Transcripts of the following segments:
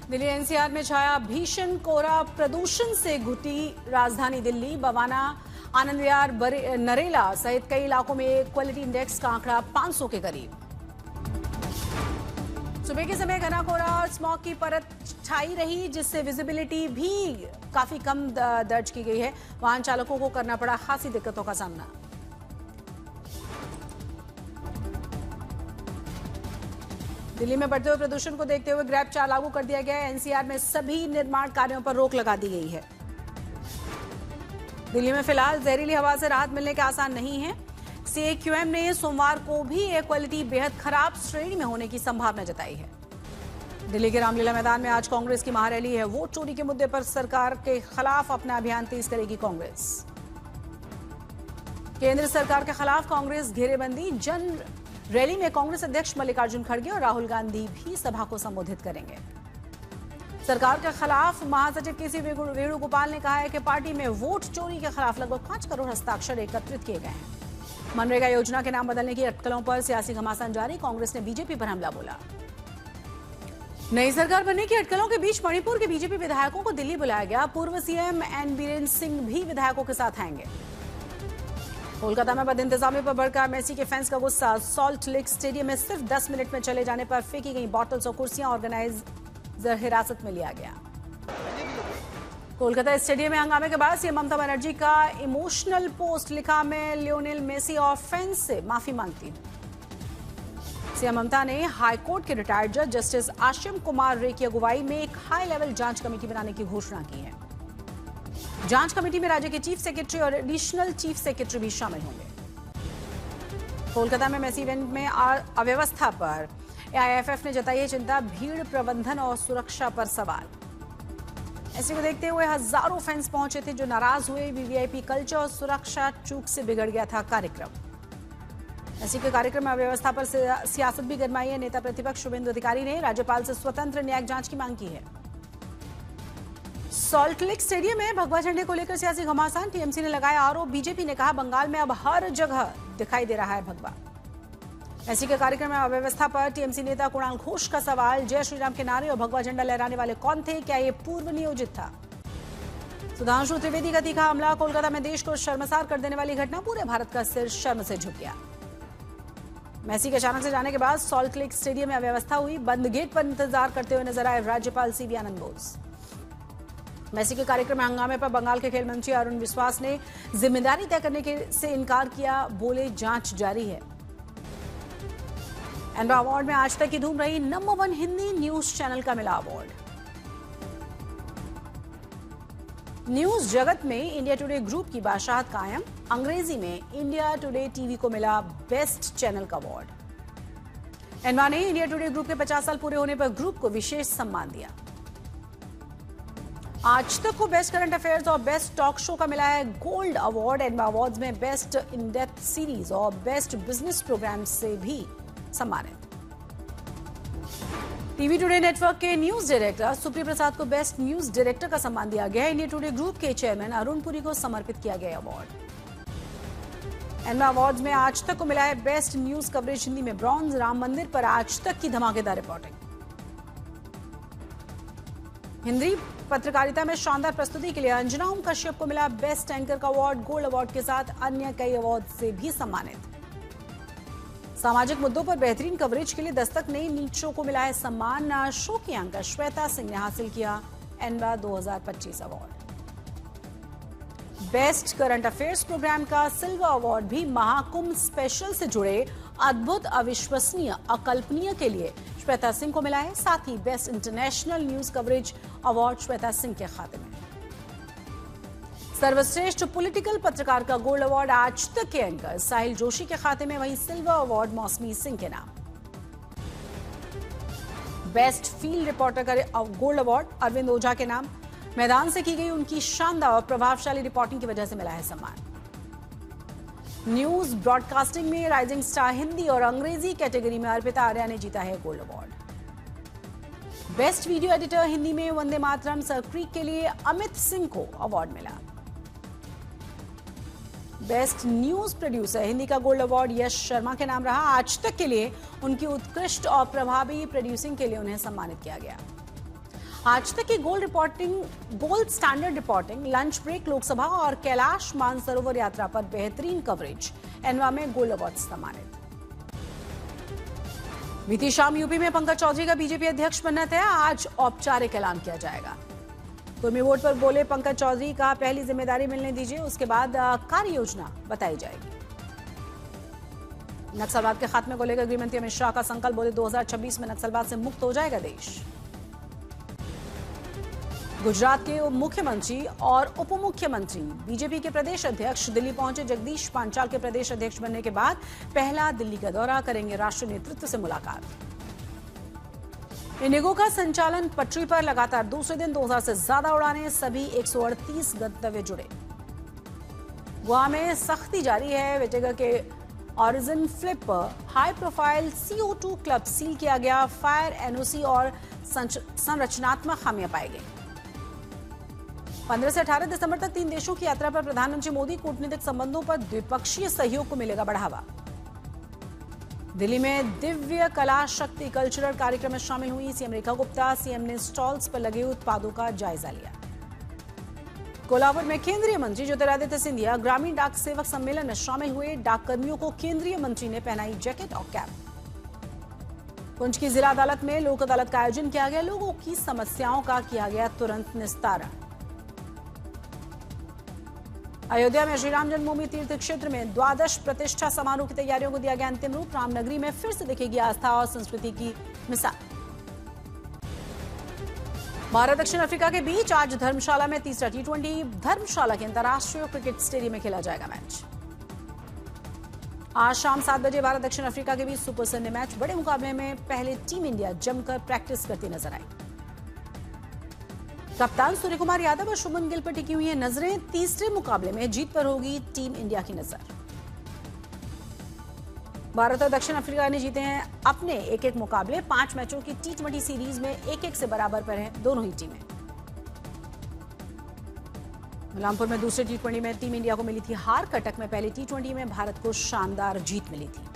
Delhi NCR में छाया भीषण कोहरा, प्रदूषण से घुटी राजधानी दिल्ली। बवाना, आनंद विहार, नरेला सहित कई इलाकों में क्वालिटी इंडेक्स का आंकड़ा 500 के करीब। सुबह के समय घना कोहरा और स्मॉग की परत छाई रही, जिससे विजिबिलिटी भी काफी कम दर्ज की गई है। वाहन चालकों को करना पड़ा खासी दिक्कतों का सामना। दिल्ली में बढ़ते हुए प्रदूषण को देखते हुए ग्रैब 4 लागू कर दिया गया है। एनसीआर में सभी निर्माण कार्यों पर रोक लगा दी गई है। दिल्ली में फिलहाल जहरीली हवा से राहत मिलने के आसार नहीं है। सीएक्यूएम ने सोमवार को भी एयर क्वालिटी बेहद खराब श्रेणी में होने की संभावना जताई है। दिल्ली के रामलीला मैदान में आज कांग्रेस की महारैली है। वोट चोरी के मुद्दे पर सरकार के खिलाफ अपना अभियान तेज करेगी कांग्रेस। केंद्र सरकार के खिलाफ कांग्रेस घेरेबंदी। जन रैली में कांग्रेस अध्यक्ष मल्लिकार्जुन खड़गे और राहुल गांधी भी सभा को संबोधित करेंगे। सरकार के खिलाफ महासचिव केसी वेणुगोपाल ने कहा है कि पार्टी में वोट चोरी के खिलाफ लगभग 5 करोड़ हस्ताक्षर एकत्रित किए गए हैं। मनरेगा योजना के नाम बदलने की अटकलों पर सियासी घमासान जारी। कांग्रेस ने बीजेपी पर हमला बोला। नई सरकार बनने की अटकलों के बीच मणिपुर के बीजेपी विधायकों को दिल्ली बुलाया गया। पूर्व सीएम एन बीरेन सिंह भी विधायकों के साथ आएंगे। कोलकाता में बदइंतजामी पर भड़का मेसी के फैंस का गुस्सा। सॉल्ट लेक स्टेडियम में सिर्फ 10 मिनट में चले जाने पर फेंकी गई बॉटल्स और कुर्सियां ऑर्गेनाइजर हिरासत में लिया गया। कोलकाता स्टेडियम में हंगामे के बाद सीएम ममता बनर्जी का इमोशनल पोस्ट लिखा, मैं लियोनेल मेसी और फैंस से माफी मांगती हूं। सीएम ममता ने हाईकोर्ट के रिटायर्ड जज जस्टिस आशिम कुमार रे की अगुवाई में एक हाई लेवल जांच कमेटी बनाने की घोषणा की है। जांच कमेटी में राज्य के चीफ सेक्रेटरी और एडिशनल चीफ सेक्रेटरी भी शामिल होंगे। कोलकाता में मेसी इवेंट में अव्यवस्था पर एआईएफएफ ने जताई है चिंता। भीड़ प्रबंधन और सुरक्षा पर सवाल। ऐसे को देखते हुए हजारों फैंस पहुंचे थे जो नाराज हुए। वीवीआईपी कल्चर और सुरक्षा चूक से बिगड़ गया था कार्यक्रम। ऐसे के कार्यक्रम में अव्यवस्था पर सियासत भी गरमाई है। नेता प्रतिपक्ष शुभेंदु अधिकारी ने राज्यपाल से स्वतंत्र न्यायिक जांच की मांग की है। सॉल्ट लेक स्टेडियम में भगवा झंडे को लेकर सियासी घमासान। टीएमसी ने लगाया आरोप। बीजेपी ने कहा बंगाल में अब हर जगह दिखाई दे रहा है भगवा। ऐसी के कार्यक्रम में अव्यवस्था पर टीएमसी नेता कुणाल घोष का सवाल। जय श्री राम के नारे और भगवा झंडा लहराने वाले कौन थे? क्या ये पूर्व नियोजित था? सुधांशु त्रिवेदी का तीखा हमला। कोलकाता में देश को शर्मसार कर देने वाली घटना। पूरे भारत का सिर शर्म से झुक गया। मेसी के अचानक से जाने के बाद सॉल्ट लेक स्टेडियम में अव्यवस्था हुई। बंद गेट पर इंतजार करते हुए नजर आए राज्यपाल सीवी आनंद बोस। मेसी के कार्यक्रम में हंगामे पर बंगाल के खेल मंत्री अरुण विश्वास ने जिम्मेदारी तय करने से इनकार किया। बोले जांच जारी है। एनवा अवार्ड में आज तक की धूम रही। नंबर 1 हिंदी न्यूज चैनल का मिला अवार्ड। न्यूज जगत में इंडिया टुडे ग्रुप की बादशाहत कायम। अंग्रेजी में इंडिया टुडे टीवी को मिला बेस्ट चैनल का अवार्ड। एनवा ने इंडिया टुडे ग्रुप के 50 साल पूरे होने पर ग्रुप को विशेष सम्मान दिया। आज तक को बेस्ट करंट अफेयर्स और बेस्ट टॉक शो का मिला है गोल्ड अवार्ड। एनवा अवार्ड्स में बेस्ट इन डेप्थ सीरीज और बेस्ट बिजनेस प्रोग्राम से भी सम्मानित। टीवी टुडे नेटवर्क के न्यूज डायरेक्टर सुप्रिया प्रसाद को बेस्ट न्यूज डायरेक्टर का सम्मान दिया गया। इंडिया टुडे ग्रुप के चेयरमैन अरुण पुरी को समर्पित किया गया अवार्ड। एनवा अवार्ड्स में आज तक को मिला है बेस्ट न्यूज कवरेज हिंदी में ब्रॉन्ज। राम मंदिर पर आज तक की धमाकेदार रिपोर्टिंग। हिंदी पत्रकारिता में शानदार प्रस्तुति के लिए अंजना ओम कश्यप को मिला बेस्ट एंकर का अवार्ड। गोल्ड अवार्ड के साथ अन्य कई अवार्ड से भी सम्मानित। सामाजिक मुद्दों पर बेहतरीन कवरेज के लिए दस्तक ने नीट शो को मिला है सम्मान। शो की एंकर श्वेता सिंह ने हासिल किया ENBA 2025 award. Best current affairs program का सिल्वर अवार्ड भी महाकुंभ स्पेशल से जुड़े अद्भुत, अविश्वसनीय, अकल्पनीय के लिए श्वेता सिंह को मिला है। साथ ही best international news coverage award Shweta Singh के खाते में। सर्वश्रेष्ठ पॉलिटिकल पत्रकार का गोल्ड अवार्ड आज तक के एंकर साहिल जोशी के खाते में। वहीं सिल्वर अवार्ड मौसमी सिंह के नाम। बेस्ट फील्ड रिपोर्टर का गोल्ड अवार्ड अरविंद ओझा के नाम। मैदान से की गई उनकी शानदार और प्रभावशाली रिपोर्टिंग की वजह से मिला है सम्मान। न्यूज ब्रॉडकास्टिंग में राइजिंग स्टार हिंदी और अंग्रेजी कैटेगरी में अर्पिता आर्या ने जीता है gold award. Best video editor Hindi में वंदे मातरम सर क्रीक के लिए अमित सिंह को अवार्ड मिला। बेस्ट न्यूज प्रोड्यूसर हिंदी का गोल्ड अवार्ड यश शर्मा के नाम रहा। आज तक के लिए उनकी उत्कृष्ट और प्रभावी प्रोड्यूसिंग के लिए उन्हें सम्मानित किया गया। आज तक की gold standard reporting, lunch break, Lok Sabha और कैलाश मानसरोवर यात्रा पर बेहतरीन कवरेज, एनवा में गोल्ड अवार्ड सम्मानित। बीती शाम यूपी में पंकज चौधरी का बीजेपी अध्यक्ष बनना तय, आज औपचारिक ऐलान किया जाएगा। कुर्मी वोट पर बोले पंकज चौधरी, का पहली जिम्मेदारी मिलने दीजिए, उसके बाद कार्य योजना बताई जाएगी। नक्सलवाद के खात्मे को लेकर गृहमंत्री अमित शाह का संकल्प, बोले 2026 में नक्सलवाद से मुक्त हो जाएगा देश। गुजरात के मुख्यमंत्री और उप मुख्यमंत्री बीजेपी के प्रदेश अध्यक्ष दिल्ली पहुंचे। जगदीश पांचाल के प्रदेश अध्यक्ष बनने के बाद पहला दिल्ली का दौरा, करेंगे राष्ट्रीय नेतृत्व से मुलाकात। इंडिगो का संचालन पटरी पर लगातार दूसरे दिन 2000 से ज्यादा उड़ानें, सभी 138 गंतव्य जुड़े। गोवा में सख्ती जारी है, विटेगा के origin flip high profile CO2 club seal किया गया, फायर NOC और संरचनात्मक खामियां पाई गई। 15 से 18 दिसंबर तक 3 देशों की यात्रा पर प्रधानमंत्री मोदी, कूटनीतिक संबंधों पर द्विपक्षीय सहयोग को मिलेगा बढ़ावा। दिल्ली में दिव्य कला शक्ति कल्चरल कार्यक्रम में शामिल हुई सीएम रेखा गुप्ता, सीएम ने स्टॉल्स पर लगे उत्पादों का जायजा लिया। कोल्हापुर में केंद्रीय मंत्री ज्योतिरादित्य सिंधिया ग्रामीण डाक सेवक सम्मेलन में शामिल हुए, डाककर्मियों को केंद्रीय मंत्री ने पहनाई जैकेट और कैप। पुंछ की जिला अदालत में लोक अदालत का आयोजन किया गया, लोगों की समस्याओं का किया गया तुरंत निस्तारण। अयोध्या में श्रीराम जन्मभूमि तीर्थ क्षेत्र में द्वादश प्रतिष्ठा समारोह की तैयारियों को दिया गया अंतिम रूप, रामनगरी में फिर से दिखेगी आस्था और संस्कृति की मिसाल। भारत दक्षिण अफ्रीका के बीच आज धर्मशाला में तीसरा T20 धर्मशाला के अंतर्राष्ट्रीय क्रिकेट स्टेडियम में खेला जाएगा मैच। आज शाम 7 बजे भारत दक्षिण अफ्रीका के बीच सुपर संडे मैच। बड़े मुकाबले में पहले टीम इंडिया जमकर प्रैक्टिस करती नजर आई। कप्तान सूर्य कुमार यादव और शुभमन गिल पर टिकी हुई है नजरें, तीसरे मुकाबले में जीत पर होगी टीम इंडिया की नजर। भारत और दक्षिण अफ्रीका ने जीते हैं अपने एक-एक मुकाबले, 5 मैचों की T20 सीरीज में 1-1 से बराबर पर हैं दोनों ही टीमें। मलकापुर में दूसरे T20 में टीम इंडिया को मिली थी हार, कटक में पहले T20 में भारत को शानदार जीत मिली थी।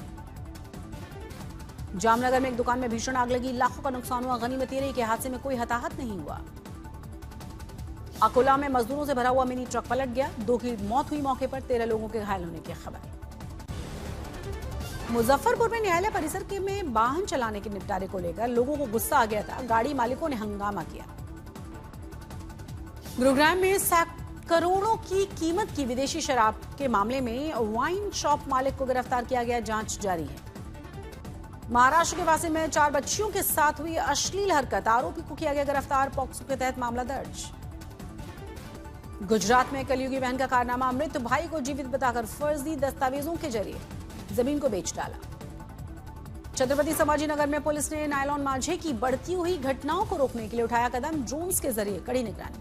जामनगर में एक दुकान में भीषण आग लगी, लाखों का नुकसान हुआ, गनीमत ये रही कि हादसे में कोई हताहत नहीं हुआ। अकोला में मजदूरों से भरा हुआ मिनी ट्रक पलट गया, 2 की मौत हुई मौके पर, 13 लोगों के घायल होने की खबर। मुजफ्फरपुर में न्यायालय परिसर के में वाहन चलाने के निपटारे को लेकर लोगों को गुस्सा आ गया था, गाड़ी मालिकों ने हंगामा किया। गुरुग्राम में करोड़ों की कीमत की विदेशी शराब के मामले में वाइन शॉप मालिक को गिरफ्तार किया गया, जांच जारी है। महाराष्ट्र के वासी में 4 बच्चियों के साथ हुई अश्लील हरकत, आरोपी को किया गया गिरफ्तार, पॉक्सो के तहत मामला दर्ज। गुजरात में कलयुगी बहन का कारनामा, मृत भाई को जीवित बताकर फर्जी दस्तावेजों के जरिए जमीन को बेच डाला। छत्रपति संभाजी नगर में पुलिस ने नायलॉन माझे की बढ़ती हुई घटनाओं को रोकने के लिए उठाया कदम, ड्रोन्स के जरिए कड़ी निगरानी।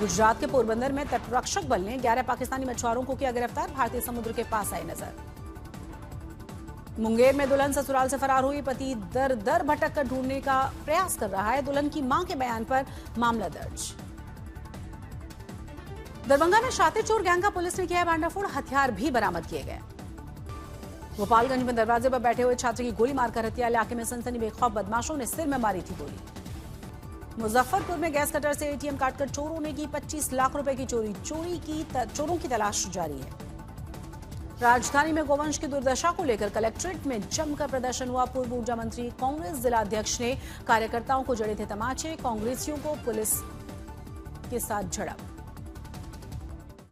गुजरात के पोरबंदर में तटरक्षक बल ने 11 पाकिस्तानी मछुआरों को किया गिरफ्तार, भारतीय समुद्र के पास आई नजर। मुंगेर में दुल्हन ससुराल से फरार हुई, पति दर दर भटक कर ढूंढने का प्रयास कर रहा है, दुल्हन की मां के बयान पर मामला दर्ज। दरभंगा में शातिर चोर गैंग का पुलिस ने किया भांडाफोड़, हथियार भी बरामद किए गए। गोपालगंज में दरवाजे पर बैठे हुए छात्र की गोली मारकर हत्या, इलाके में सनसनी बेखौफ बदमाशों ने सिर में मारी थी गोली। मुजफ्फरपुर में गैस कटर से ATM काटकर चोरों ने की 25 लाख रुपए की चोरी, चोरों की तलाश जारी है। राजधानी में गोवंश की दुर्दशा को लेकर कलेक्ट्रेट में जमकर प्रदर्शन हुआ, पूर्व ऊर्जा मंत्री कांग्रेस जिला अध्यक्ष ने कार्यकर्ताओं को जड़े थे तमाचे, कांग्रेसियों को पुलिस के साथ झड़प।